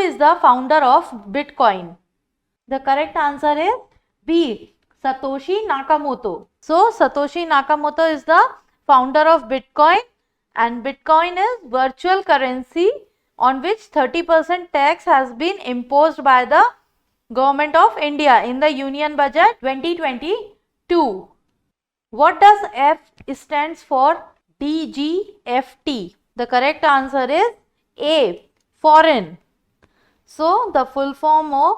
is the founder of Bitcoin? The correct answer is B. Satoshi Nakamoto. So Satoshi Nakamoto is the founder of Bitcoin, and Bitcoin is virtual currency on which 30% tax has been imposed by the Government of India in the Union Budget 2022. What does F stands for DGFT? The correct answer is A. Foreign. So the full form of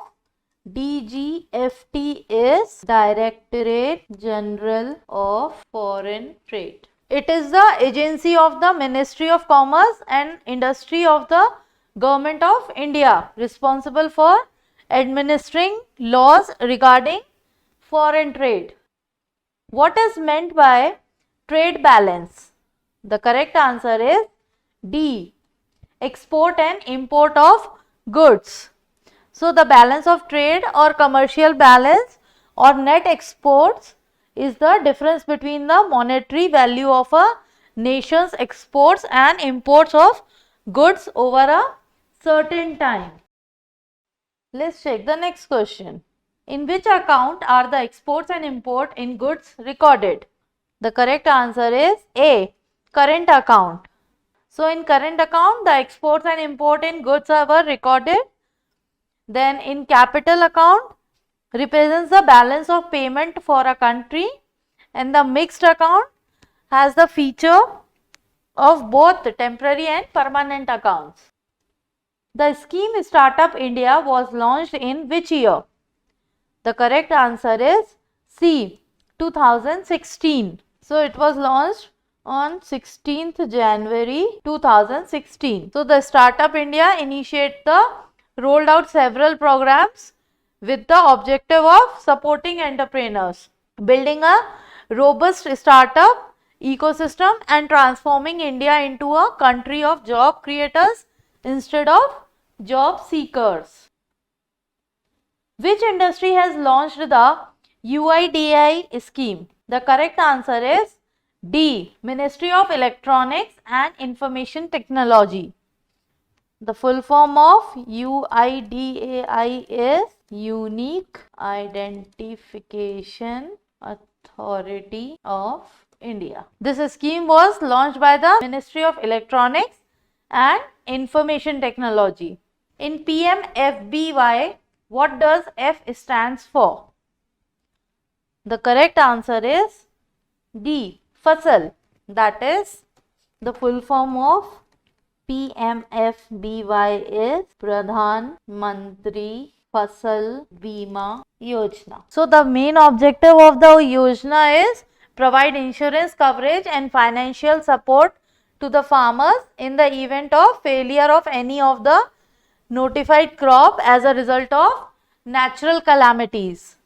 DGFT is Directorate General of Foreign Trade. It is the agency of the Ministry of Commerce and Industry of the Government of India responsible for administering laws regarding foreign trade. What is meant by trade balance? The correct answer is D. Export and import of goods. So the balance of trade or commercial balance or net exports is the difference between the monetary value of a nation's exports and imports of goods over a certain time. Let's check the next question. In which account are the exports and import in goods recorded? The correct answer is A. Current account. So in current account, the exports and import in goods were recorded. Then in capital account represents the balance of payment for a country, and the mixed account has the feature of both temporary and permanent accounts. The scheme Startup India was launched in which year? The correct answer is C. 2016. So it was launched on 16th January 2016. So the Startup India rolled out several programs with the objective of supporting entrepreneurs, building a robust startup ecosystem and transforming India into a country of job creators instead of job seekers. Which industry has launched the UIDAI scheme? The correct answer is D. Ministry of Electronics and Information Technology. The full form of UIDAI is Unique Identification Authority of India. This scheme was launched by the Ministry of Electronics and Information Technology. In PMFBY, what does F stands for? The correct answer is D. Fasal. That is the full form of PMFBY is Pradhan Mantri Fasal Bima Yojana. So the main objective of the Yojana is provide insurance coverage and financial support to the farmers in the event of failure of any of the notified crop as a result of natural calamities,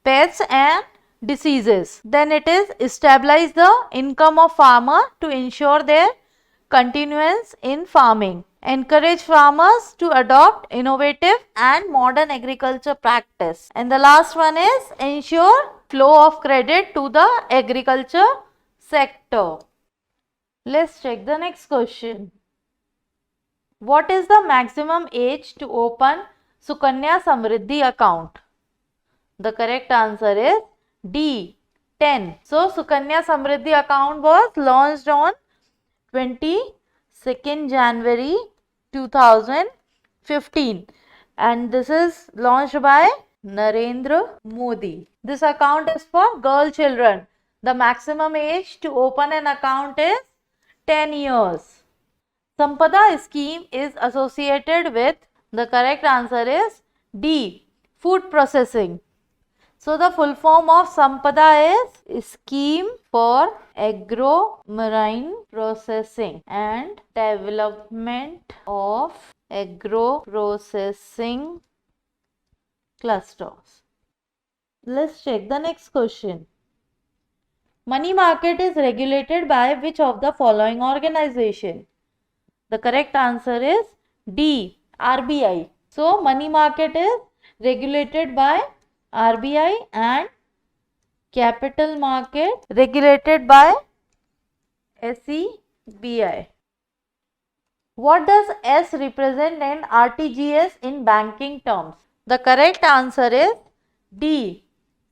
pests and diseases. Then it is stabilize the income of farmer to ensure their continuance in farming, encourage farmers to adopt innovative and modern agriculture practice, and the last one is ensure flow of credit to the agriculture sector. Let's check the next question. What is the maximum age to open Sukanya Samriddhi account? The correct answer is D. 10. So Sukanya Samriddhi account was launched on 22nd January 2015, and this is launched by Narendra Modi. This account is for girl children. The maximum age to open an account is 10 years. Sampada scheme is associated with, the correct answer is D. Food processing. So the full form of Sampada is Scheme for Agro-Marine Processing and Development of Agro-Processing Clusters. Let's check the next question. Money market is regulated by which of the following organization? The correct answer is D. RBI. So money market is regulated by RBI and capital market regulated by SEBI. What does S represent in RTGS in banking terms? The correct answer is D,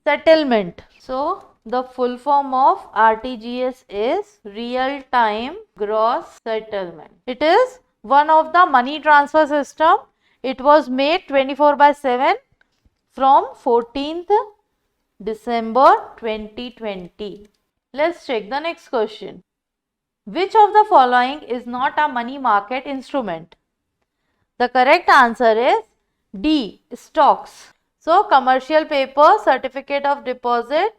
settlement. So, the full form of RTGS is real time gross settlement. It is one of the money transfer system. It was made 24/7 from 14th December 2020. Let's check the next question. Which of the following is not a money market instrument? The correct answer is D, stocks. So, commercial paper, certificate of deposit,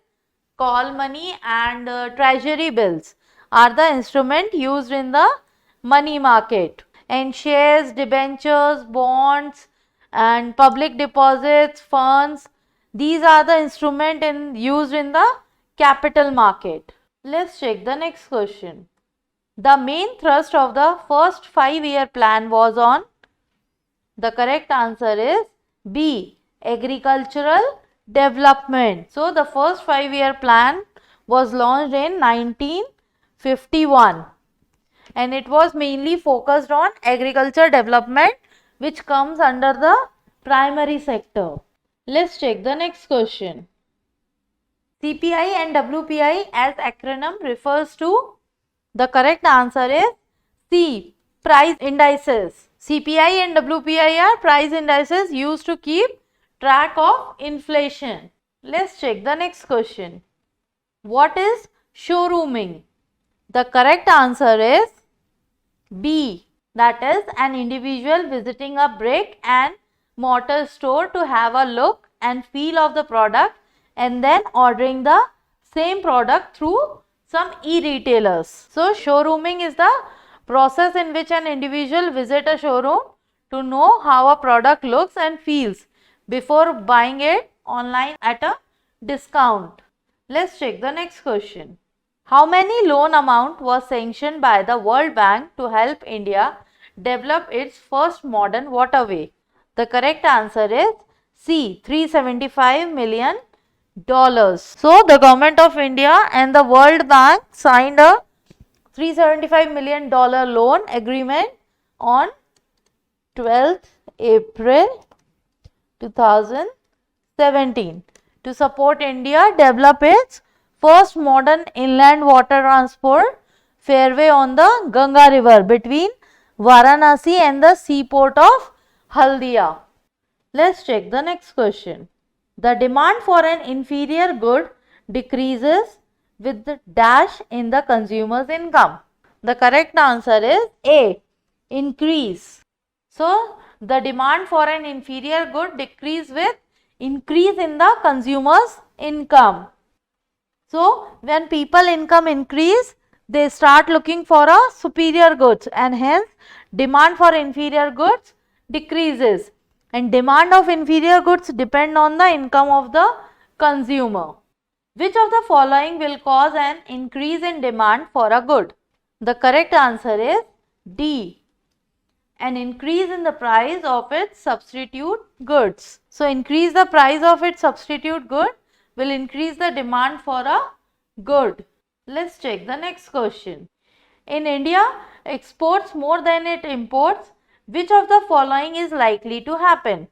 call money and treasury bills are the instrument used in the money market. And shares, debentures, bonds and public deposits, funds, these are the instrument used in the capital market. Let's check the next question. The main thrust of the first 5-year plan was on. The correct answer is B, agricultural development. So, the first 5-year plan was launched in 1951 and it was mainly focused on agriculture development, which comes under the primary sector. Let's check the next question. CPI and WPI as acronym refers to. The correct answer is C, price indices. CPI and WPI are price indices used to keep track of inflation. Let's check the next question. What is showrooming? The correct answer is B, that is an individual visiting a brick and mortar store to have a look and feel of the product and then ordering the same product through some e-retailers. So, showrooming is the process in which an individual visits a showroom to know how a product looks and feels before buying it online at a discount. Let's check the next question. How many loan amount was sanctioned by the World Bank to help India develop its first modern waterway? The correct answer is C, $375 million. So, the government of India and the World Bank signed a $375 million loan agreement on 12th April 2017 to support India develop its first modern inland water transport fairway on the Ganga river between Varanasi and the seaport of Haldia. Let's check the next question. The demand for an inferior good decreases with the dash in the consumer's income. The correct answer is A, increase. So, the demand for an inferior good decreases with increase in the consumer's income. So, when people income increase, they start looking for a superior goods and hence demand for inferior goods decreases. And demand of inferior goods depend on the income of the consumer. Which of the following will cause an increase in demand for a good? The correct answer is D, an increase in the price of its substitute goods. So, increase the price of its substitute good will increase the demand for a good. Let's check the next question. In India, exports more than it imports. Which of the following is likely to happen?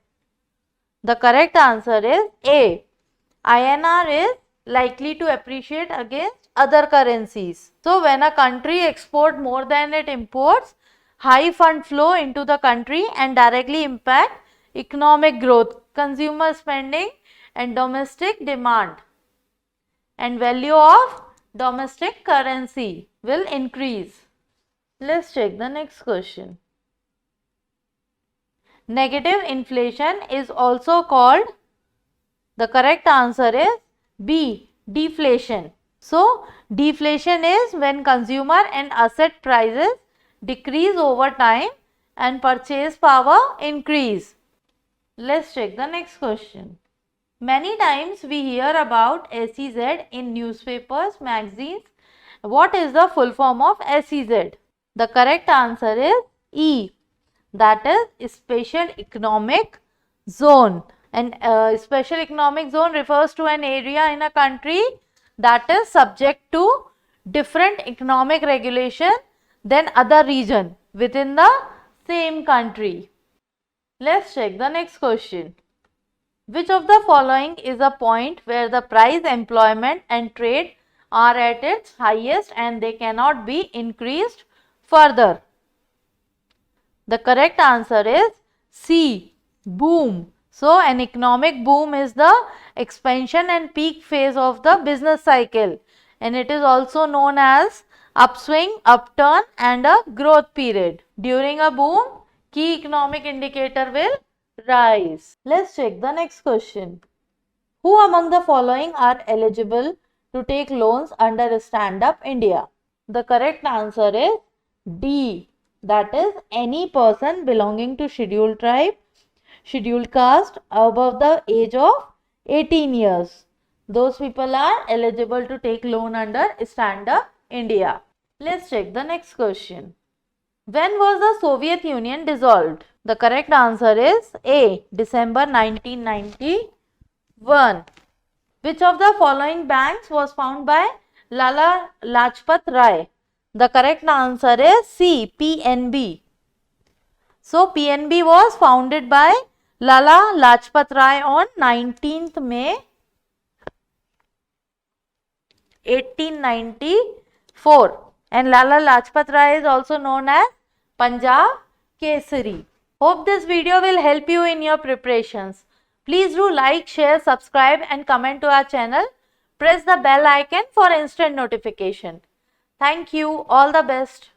The correct answer is A, INR is likely to appreciate against other currencies. So, when a country exports more than it imports, high fund flow into the country and directly impact economic growth, consumer spending and domestic demand, and value of domestic currency will increase. Let's check the next question. Negative inflation is also called. The correct answer is B, deflation. So, deflation is when consumer and asset prices decrease over time and purchase power increase. Let's check the next question. Many times we hear about SEZ in newspapers, magazines. What is the full form of SEZ? The correct answer is E, that is special economic zone. And special economic zone refers to an area in a country that is subject to different economic regulation than other region, within the same country. Let's check the next question. Which of the following is a point where the price, employment and trade are at its highest and they cannot be increased further? The correct answer is C. Boom. So, an economic boom is the expansion and peak phase of the business cycle, and it is also known as upswing, upturn and a growth period. During a boom, key economic indicator will rise. Let's check the next question. Who among the following are eligible to take loans under Stand Up India? The correct answer is D. That is, any person belonging to scheduled tribe, scheduled caste above the age of 18 years. Those people are eligible to take loan under Stand Up India. Let's check the next question. When was the Soviet Union dissolved? The correct answer is A. December 1991. Which of the following banks was founded by Lala Lajpat Rai? The correct answer is C. PNB. So, PNB was founded by Lala Lajpat Rai on 19th May 1894, and Lala Lajpat Rai is also known as Punjab Kesari. Hope this video will help you in your preparations. Please do like, share, subscribe and comment to our channel. Press the bell icon for instant notification. Thank you. All the best.